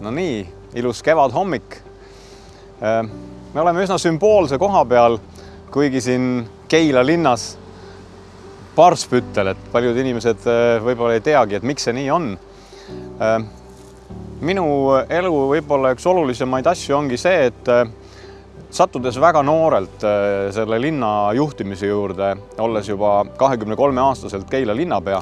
No nii, ilus kevadhommik. Me oleme üsna sümboolse koha peal, kuigi siin Keila linnas Parspüttel, et paljud inimesed võib-olla ei teagi, et miks see nii on. Minu elu võib-olla üks olulisemaid asju ongi see, et sattudes väga noorelt selle linna juhtimise juurde, olles juba 23-aastaselt Keila linnapea,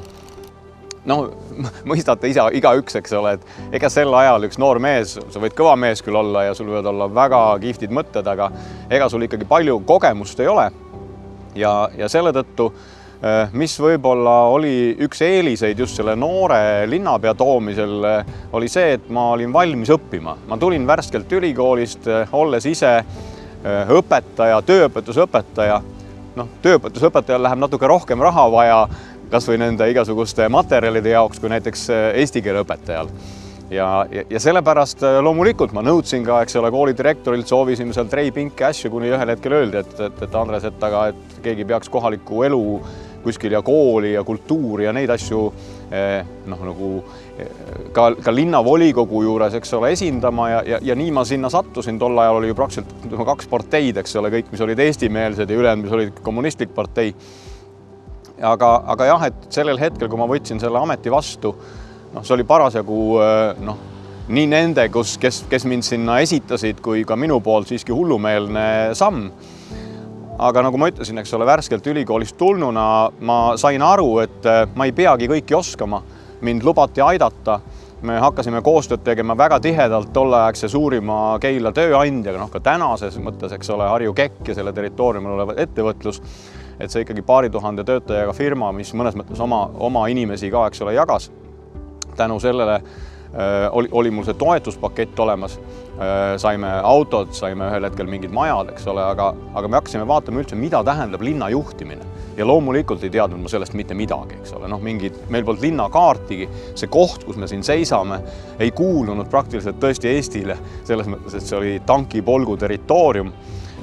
mõistate igaüks, eks ole, et ega sel ajal üks noor mees, sa võid kõva mees küll olla ja sul võivad olla väga kihvtid mõtted, aga ega sul ikkagi palju kogemust ei ole. Ja selle tõttu, mis võib-olla oli üks eeliseid just selle noore linnapea toomisel, oli see, et ma olin valmis õppima. Ma tulin värskelt ülikoolist, olles ise õpetaja, tööõpetusõpetaja. Tööõpetusõpetajal läheb natuke rohkem raha vaja, kas või nende igasuguste materjalide jaoks, kui näiteks eesti keele õpetajal. Ja sellepärast loomulikult ma nõudsin ka, eks ole, koolidirektorilt soovisime seal treipinke asju, kuni ühel hetkel öeldi, et Andres, et keegi peaks kohalikku elu kuskil ja kooli ja kultuuri ja neid asju nagu ka linnavolikogu juures, eks ole, esindama ja nii ma sinna sattusin. Tol ajal oli ju praktiliselt 2 parteid, eks ole, kõik, mis olid eestimeelsed ja ülejäänud, mis olid kommunistlik partei. Aga jah, et sellel hetkel, kui ma võtsin selle ameti vastu, see oli parasjagu nii nende, kes mind sinna esitasid, kui ka minu poolt siiski hullumeelne samm. Aga nagu ma ütlesin, eks ole, värskelt ülikoolist tulnuna ma sain aru, et ma ei peagi kõiki oskama. Mind lubati aidata. Me hakkasime koostööd tegema väga tihedalt tolleaegse suurima Keila tööandjaga, ka tänases mõttes, eks ole, Harju Kekk ja selle territooriumil olev ettevõtlus. Et see ikkagi paari tuhande töötajaga firma, mis mõnes mõttes oma inimesi ka, eks ole, jagas. Tänu sellele oli mul see toetuspakett olemas. Saime autod, saime ühel hetkel mingid majad, eks ole, aga me hakkasime vaatama üldse, mida tähendab linna juhtimine. Ja loomulikult ei teadnud ma sellest mitte midagi, eks ole. Meil polnud linnakaartigi. See koht, kus me siin seisame, ei kuulunud praktiliselt tõesti Eestile. Selles mõttes, et see oli tankipolgu territoorium.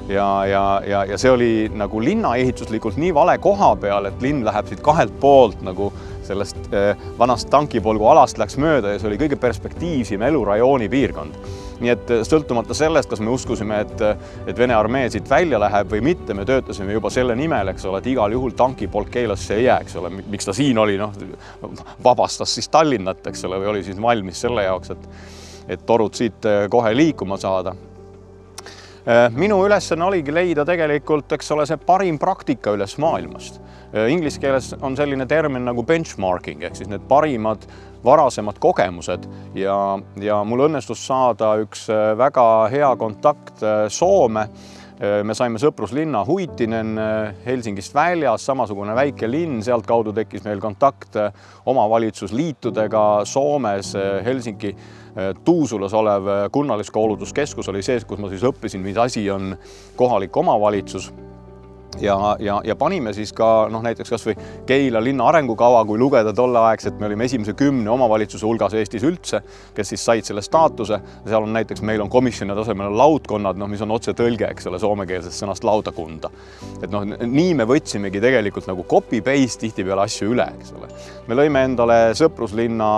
Ja see oli nagu linna ehituslikult nii vale koha peal, et linn läheb siit 2 poolt nagu sellest vanast tankipolgu alast läks mööda ja see oli kõige perspektiivsim elurajooni piirkond. Nii et sõltumata sellest, kas me uskusime, et Vene armee siit välja läheb või mitte, me töötasime juba selle nimel, eks ole, et igal juhul tankipolk Keilasse ei jää, eks ole, miks ta siin oli, vabastas siis Tallinnat, eks ole, või oli siis valmis selle jaoks, et torud siit kohe liikuma saada. Minu ülesanne oligi leida tegelikult, eks ole, see parim praktika üles maailmast. Inglise keeles on selline termin nagu benchmarking, ehk siis need parimad varasemad kogemused ja mul õnnestus saada üks väga hea kontakt Soome. Me saime sõpruslinna Huitinen Helsingist väljas, samasugune väike linn, sealt kaudu tekkis meil kontakt omavalitsusliitudega Soomes, Helsingi Tuusulas olev kunnaliskoulutuskeskus oli see, kus ma siis õppisin, mis asi on kohalik omavalitsus. Ja panime siis ka näiteks kas või Keila linna arengukava, kui lugeda tolleaegselt, me olime esimese 10 omavalitsuse hulgas Eestis üldse, kes siis said selle staatuse. Seal on näiteks, meil on komisjoni tasemel laudkonnad, mis on otse tõlge, eks ole, soomekeelsest sõnast laudakunda. Et nii me võtsimegi tegelikult nagu copy-paste tihtipeale asju üle, eks ole. Me lõime endale sõpruslinna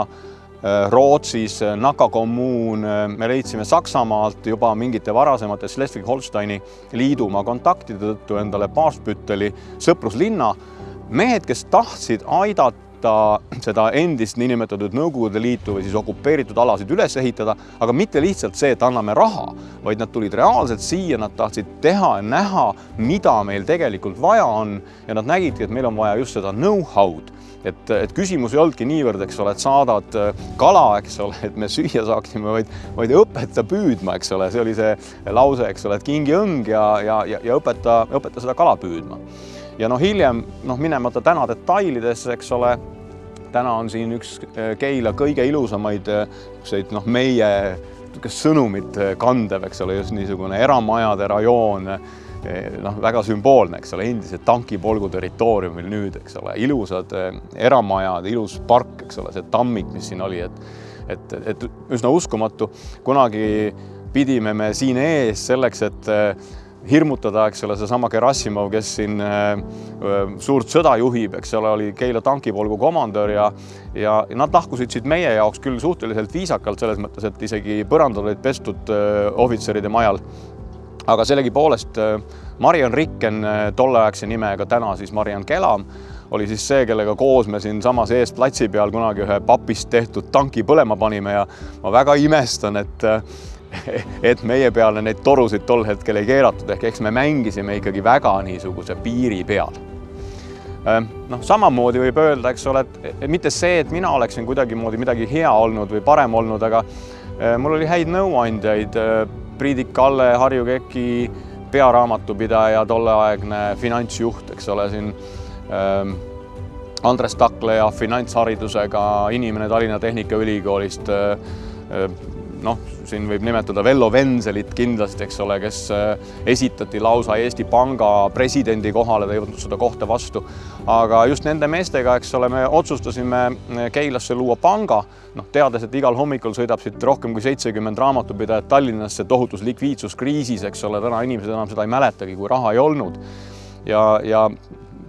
Rootsis, Naka kommuun, me leidsime Saksamaalt juba mingite varasemate Schleswig-Holsteini liidumaa kontaktide tõttu endale Parspütteli sõpruslinna. Mehed, kes tahtsid aidata seda endist niinimetatud Nõukogude Liitu või siis okupeeritud alasid üles ehitada, aga mitte lihtsalt see, et anname raha, vaid nad tulid reaalselt siia, nad tahtsid teha ja näha, mida meil tegelikult vaja on ja nad nägidki, et meil on vaja just seda know-how'd. Et küsimus ei olnudki niivõrd, eks ole, et saadad kala, eks ole, et me süüa saaksime, vaid õpeta püüdma, eks ole. See oli see lause, eks ole, et kingi õng ja õpeta seda kala püüdma. Ja hiljem, minemata täna detailidesse, eks ole, täna on siin üks Keila kõige ilusamaid meie sõnumit kandev, eks ole, just niisugune eramajade rajoon, väga sümboolne, eks ole, endise tankipolgu territooriumil nüüd, eks ole, ilusad eramajad, ilus park, eks ole, see tammik, mis siin oli, et üsna uskumatu. Kunagi pidime me siin ees selleks, et hirmutada, eks ole, seesama Gerassimov, kes siin suurt sõda juhib, eks ole, oli Keila tankipolgu komandör ja nad lahkusid siit meie jaoks küll suhteliselt viisakalt selles mõttes, et isegi põrandad olid pestud ohvitseride majal. Aga sellegipoolest Marian Rikken, tolleaegse nimega täna siis Marian Kelam, oli siis see, kellega koos me siin samas ees platsi peal kunagi ühe papist tehtud tanki põlema panime ja ma väga imestan, et meie peale neid torusid tol hetkel ei keeratud, ehk eks me mängisime ikkagi väga niisuguse piiri peal. Samamoodi võib öelda, eks ole, et mitte see, et mina oleksin kuidagimoodi midagi hea olnud või parem olnud, aga mul oli häid nõuandjaid, Priidik Kalle, Harju Keki pearaamatupidaja, tolleaegne finantsjuht, eks ole, siin Andres Takleja finantsharidusega inimene Tallinna Tehnikaülikoolist, siin võib nimetada Vello Venselit kindlasti, eks ole, kes esitati lausa Eesti Panga presidendi kohale, ta ei võtnud seda kohta vastu. Aga just nende meestega, eks ole, me otsustasime Keilasse luua panga, teades, et igal hommikul sõidab siit rohkem kui 70 raamatupidajat Tallinnasse tohutus likviidsuskriisis, eks ole, täna inimesed enam seda ei mäletagi, kui raha ei olnud. Ja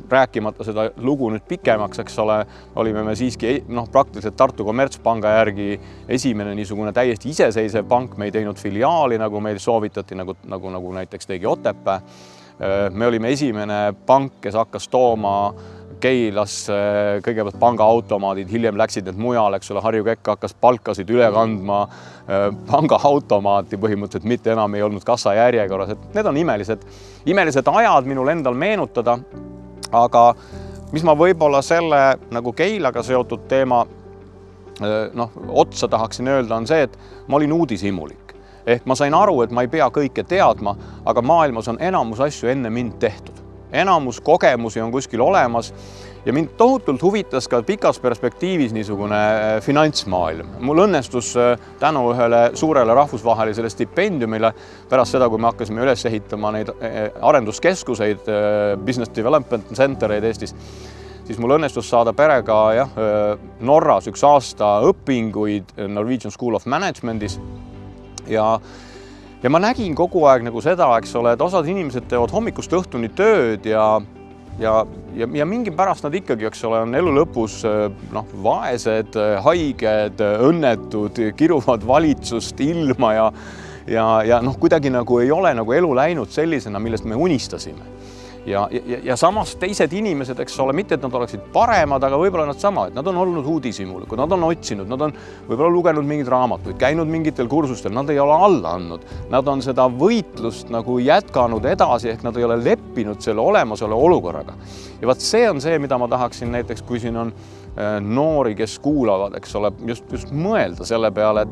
rääkimata seda lugu nüüd pikemaks, eks ole, olime me siiski praktiliselt Tartu Kommertspanga järgi esimene niisugune täiesti iseseisev pank, me ei teinud filiaali, nagu meil soovitati, nagu näiteks tegi Otepää. Me olime esimene pank, kes hakkas tooma Keilasse kõigepealt pangaautomaadid, hiljem läksid need mujal, eks ole, Harju Kekk hakkas palkasid üle kandma pangaautomaati põhimõtteliselt, mitte enam ei olnud kassa järjekorras, et need on imelised ajad minul endal meenutada. Aga mis ma võib-olla selle nagu Keilaga seotud teema otsa tahaksin öelda, on see, et ma olin uudishimulik. Ehk ma sain aru, et ma ei pea kõike teadma, aga maailmas on enamus asju enne mind tehtud. Enamus kogemusi on kuskil olemas ja mind tohutult huvitas ka pikas perspektiivis niisugune finantsmaailm. Mul õnnestus tänu ühele suurele rahvusvahelisele stipendiumile pärast seda, kui me hakkasime üles ehitama neid arenduskeskuseid, Business Development Centereid Eestis, siis mul õnnestus saada perega Norras 1 aasta õpinguid Norwegian School of Managementis ja ma nägin kogu aeg nagu seda, eks ole, et osad inimesed teevad hommikust õhtuni tööd ja mingi pärast nad ikkagi, eks ole, on elu lõpus vaesed, haiged, õnnetud, kiruvad valitsust ilma ja kuidagi nagu ei ole nagu elu läinud sellisena, millest me unistasime. Ja samas teised inimesed, eks ole, mitte et nad oleksid paremad, aga võib-olla nad sama, et nad on olnud uudishimulikud, nad on otsinud, nad on võib-olla lugenud mingeid raamatuid, käinud mingitel kursustel, nad ei ole alla andnud, nad on seda võitlust nagu jätkanud edasi, ehk nad ei ole leppinud selle olemasole olukorraga. Ja vaat see on see, mida ma tahaksin näiteks, kui siin on noori, kes kuulavad, eks ole, just mõelda selle peale,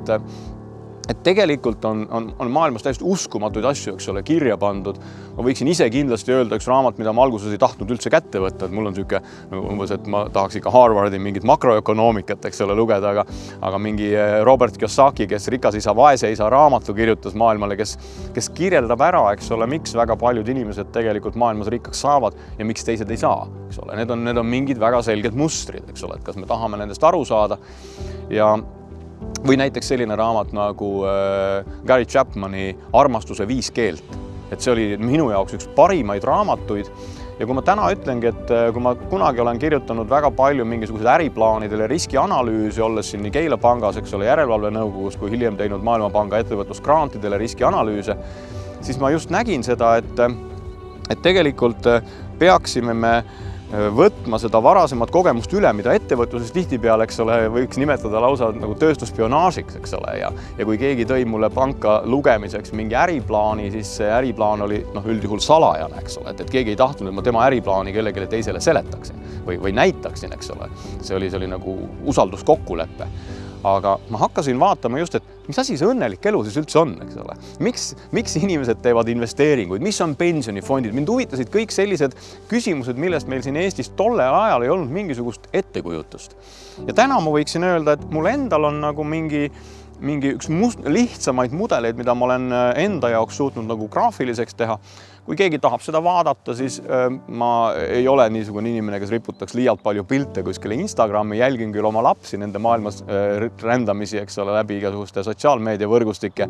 et tegelikult on maailmas täiesti uskumatuid asju, eks ole, kirja pandud. Ma võiksin ise kindlasti öelda üks raamat, mida ma alguses ei tahtnud üldse kätte võtta, et mul on siuke umbes, et ma tahaks ikka Harvardi mingit makroökonoomikat, eks ole, lugeda, aga mingi Robert Kiyosaki, kes Rikas isa, vaese isa raamatu kirjutas maailmale, kes kirjeldab ära, eks ole, miks väga paljud inimesed tegelikult maailmas rikkaks saavad ja miks teised ei saa, eks ole. Need on mingid väga selged mustrid, eks ole, et kas me tahame nendest aru saada või näiteks selline raamat nagu Gary Chapmani Armastuse 5 keelt. Et see oli minu jaoks üks parimaid raamatuid. Ja kui ma täna ütlengi, et kui ma kunagi olen kirjutanud väga palju mingisugused äriplaanidele riskianalüüsi, olles siin nii Keila pangas, eks ole, järelevalvenõukogus, kui hiljem teinud Maailmapanga ettevõtlusgrantidele riskianalüüse, siis ma just nägin seda, et tegelikult peaksime me võtma seda varasemat kogemust üle, mida ettevõtluses tihtipeale, eks ole, võiks nimetada lausa nagu tööstusspionaažiks, eks ole, ja kui keegi tõi mulle panka lugemiseks mingi äriplaani, siis see äriplaan oli üldjuhul salajane, eks ole, et keegi ei tahtnud, et ma tema äriplaani kellelegi teisele seletaksin või näitaksin, eks ole. See oli nagu usalduskokkulepe. Aga ma hakkasin vaatama just, et mis asi see õnnelik elu siis üldse on, eks ole. Miks inimesed teevad investeeringuid, mis on pensionifondid? Mind huvitasid kõik sellised küsimused, millest meil siin Eestis tollel ajal ei olnud mingisugust ettekujutust. Ja täna ma võiksin öelda, et mul endal on nagu mingi mingi üks lihtsamaid mudeleid, mida ma olen enda jaoks suutnud nagu graafiliseks teha. Kui keegi tahab seda vaadata, siis ma ei ole niisugune inimene, kes riputaks liialt palju pilte kuskile Instagrami, jälgin küll oma lapsi nende maailmas rändamisi, eks ole, läbi igasuguste sotsiaalmeedia võrgustike.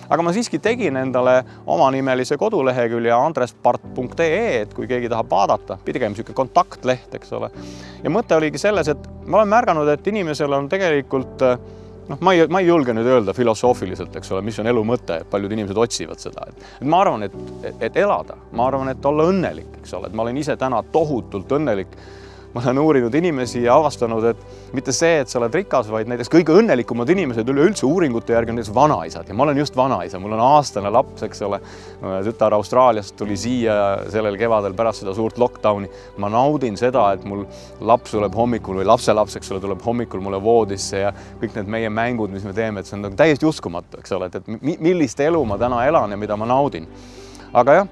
Aga ma siiski tegin endale omanimelise kodulehekülje andrespart.ee, et kui keegi tahab vaadata, pigem niisugune kontaktleht, eks ole. Ja mõte oligi selles, et ma olen märganud, et inimesel on tegelikult ma ei julge nüüd öelda filosoofiliselt, eks ole, mis on elu mõte, et paljud inimesed otsivad seda. Et ma arvan, et elada, ma arvan, et olla õnnelik, eks ole, et ma olen ise täna tohutult õnnelik. Ma olen uurinud inimesi ja avastanud, et mitte see, et sa oled rikas, vaid näiteks kõige õnnelikumad inimesed üleüldse uuringute järgi on näiteks vanaisad. Ja ma olen just vanaisa, mul on aastane laps, eks ole. Tütar Austraaliast tuli siia sellel kevadel pärast seda suurt lockdowni. Ma naudin seda, et mul laps tuleb hommikul või lapselaps, eks ole, tuleb hommikul mulle voodisse ja kõik need meie mängud, mis me teeme, et see on täiesti uskumatu, eks ole, et millist elu ma täna elan ja mida ma naudin. Aga jah,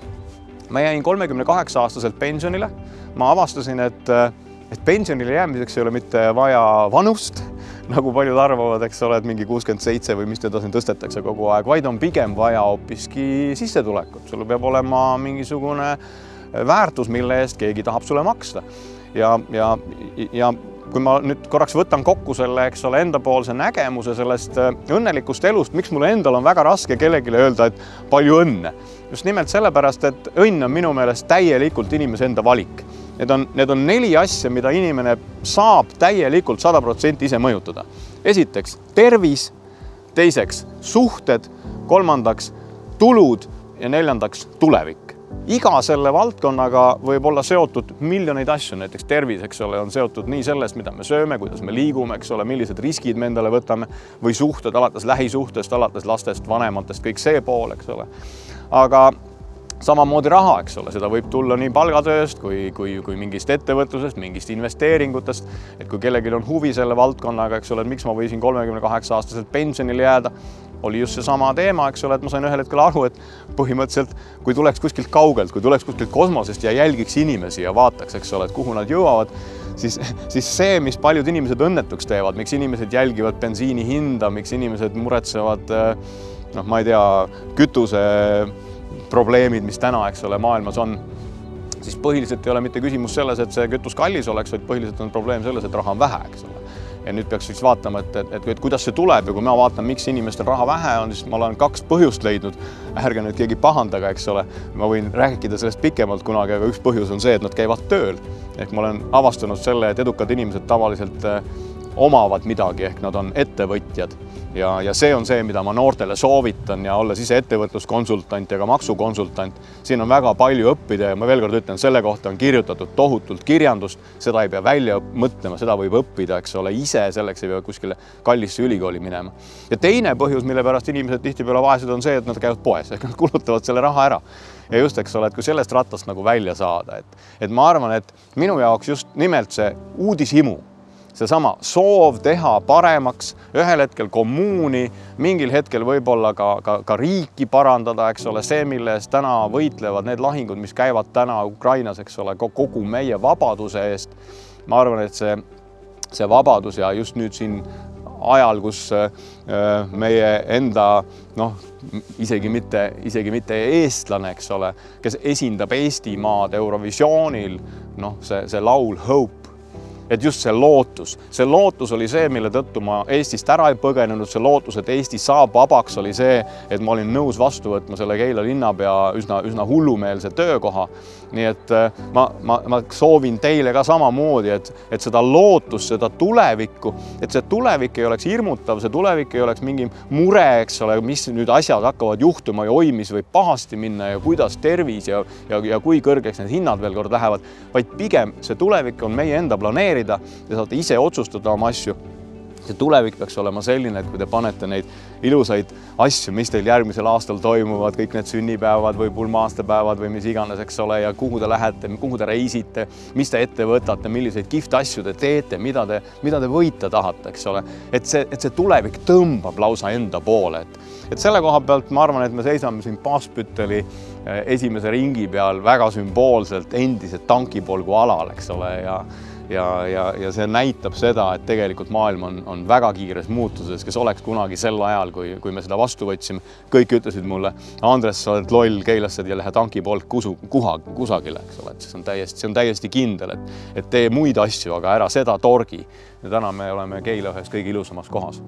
ma jäin 38-aastaselt pensionile. Ma avastasin, et pensionile jäämiseks ei ole mitte vaja vanust, nagu paljud arvavad, eks ole, et mingi 67 või mis teda siin tõstetakse kogu aeg, vaid on pigem vaja hoopiski sissetulekut. Sul peab olema mingisugune väärtus, mille eest keegi tahab sulle maksta. Ja kui ma nüüd korraks võtan kokku selle, eks ole, endapoolse nägemuse sellest õnnelikust elust, miks mulle endal on väga raske kellelegi öelda, et palju õnne. Just nimelt sellepärast, et õnn on minu meelest täielikult inimese enda valik. Need on 4 asja, mida inimene saab täielikult 100% ise mõjutada. Esiteks tervis, teiseks suhted, kolmandaks tulud ja neljandaks tulevik. Iga selle valdkonnaga võib olla seotud miljoneid asju, näiteks tervis, eks ole, on seotud nii sellest, mida me sööme, kuidas me liigume, eks ole, millised riskid me endale võtame või suhted alates lähisuhtest, alates lastest, vanematest, kõik see pool, eks ole. Aga samamoodi raha, eks ole, seda võib tulla nii palgatööst kui mingist ettevõtlusest, mingist investeeringutest, et kui kellelgi on huvi selle valdkonnaga, eks ole, et miks ma võisin 38-aastaselt pensionile jääda, oli just see sama teema, eks ole, et ma sain ühel hetkel aru, et põhimõtteliselt, kui tuleks kuskilt kaugelt, kui tuleks kuskilt kosmosest ja jälgiks inimesi ja vaataks, eks ole, et kuhu nad jõuavad, siis see, mis paljud inimesed õnnetuks teevad, miks inimesed jälgivad bensiini hinda, miks inimesed muretsevad, ma ei tea, kütuse probleemid, mis täna, eks ole, maailmas on, siis põhiliselt ei ole mitte küsimus selles, et see kütus kallis oleks, vaid põhiliselt on probleem selles, et raha on vähe, eks ole. Ja nüüd peaks siis vaatama, et kuidas see tuleb ja kui ma vaatan, miks inimestel raha vähe on, siis ma olen 2 põhjust leidnud. Ärge nüüd keegi pahandaga, eks ole. Ma võin rääkida sellest pikemalt kunagi, aga üks põhjus on see, et nad käivad tööl. Ehk ma olen avastanud selle, et edukad inimesed tavaliselt omavad midagi, ehk nad on ettevõtjad. Ja see on see, mida ma noortele soovitan ja olles ise ettevõtluskonsultant ja ka maksukonsultant. Siin on väga palju õppida ja ma veel kord ütlen, selle kohta on kirjutatud tohutult kirjandust, seda ei pea välja mõtlema, seda võib õppida, eks ole, ise selleks ei pea kuskile kallisse ülikooli minema. Ja teine põhjus, mille pärast inimesed tihtipeale vaesed on see, et nad käivad poes, ehk nad kulutavad selle raha ära. Ja just, eks ole, et kui sellest rattast nagu välja saada, et ma arvan, et minu jaoks just nimelt see uudishimu, seesama soov teha paremaks, ühel hetkel kommuuni, mingil hetkel võib-olla ka riiki parandada, eks ole, see, mille eest täna võitlevad need lahingud, mis käivad täna Ukrainas, eks ole, kogu meie vabaduse eest. Ma arvan, et see vabadus ja just nüüd siin ajal, kus meie enda, isegi mitte eestlane, eks ole, kes esindab Eestimaad Eurovisioonil, see laul Hope, et just see lootus oli see, mille tõttu ma Eestist ära ei põgenenud, see lootus, et Eesti saab vabaks, oli see, et ma olin nõus vastu võtma selle Keila linnapea üsna hullumeelse töökoha. Nii et ma soovin teile ka samamoodi, et seda lootust, seda tulevikku, et see tulevik ei oleks hirmutav, see tulevik ei oleks mingi mure, eks ole, mis nüüd asjad hakkavad juhtuma ja mis võib pahasti minna ja kuidas tervis ja kui kõrgeks need hinnad veel kord lähevad, vaid pigem see tulevik on meie enda planeerida ja saate ise otsustada oma asju. See tulevik peaks olema selline, et kui te panete neid ilusaid asju, mis teil järgmisel aastal toimuvad, kõik need sünnipäevad või pulma-aastapäevad või mis iganes, eks ole, ja kuhu te lähete, kuhu te reisite, mis te ette võtate, milliseid kihvte asju te teete, mida te võita tahate, eks ole. Et see tulevik tõmbab lausa enda poole. Et selle koha pealt ma arvan, et me seisame siin Paaspütteli esimese ringi peal väga sümboolselt endise tankipolgu alal, eks ole, ja see näitab seda, et tegelikult maailm on väga kiires muutuses, kes oleks kunagi sel ajal, kui me seda vastu võtsime, kõik ütlesid mulle, Andres, sa oled loll, keilased ja lähe tanki poolt kusagile, eks ole, et see on täiesti kindel, et tee muid asju, aga ära seda torgi. Ja täna me oleme Keila ühes kõige ilusamas kohas.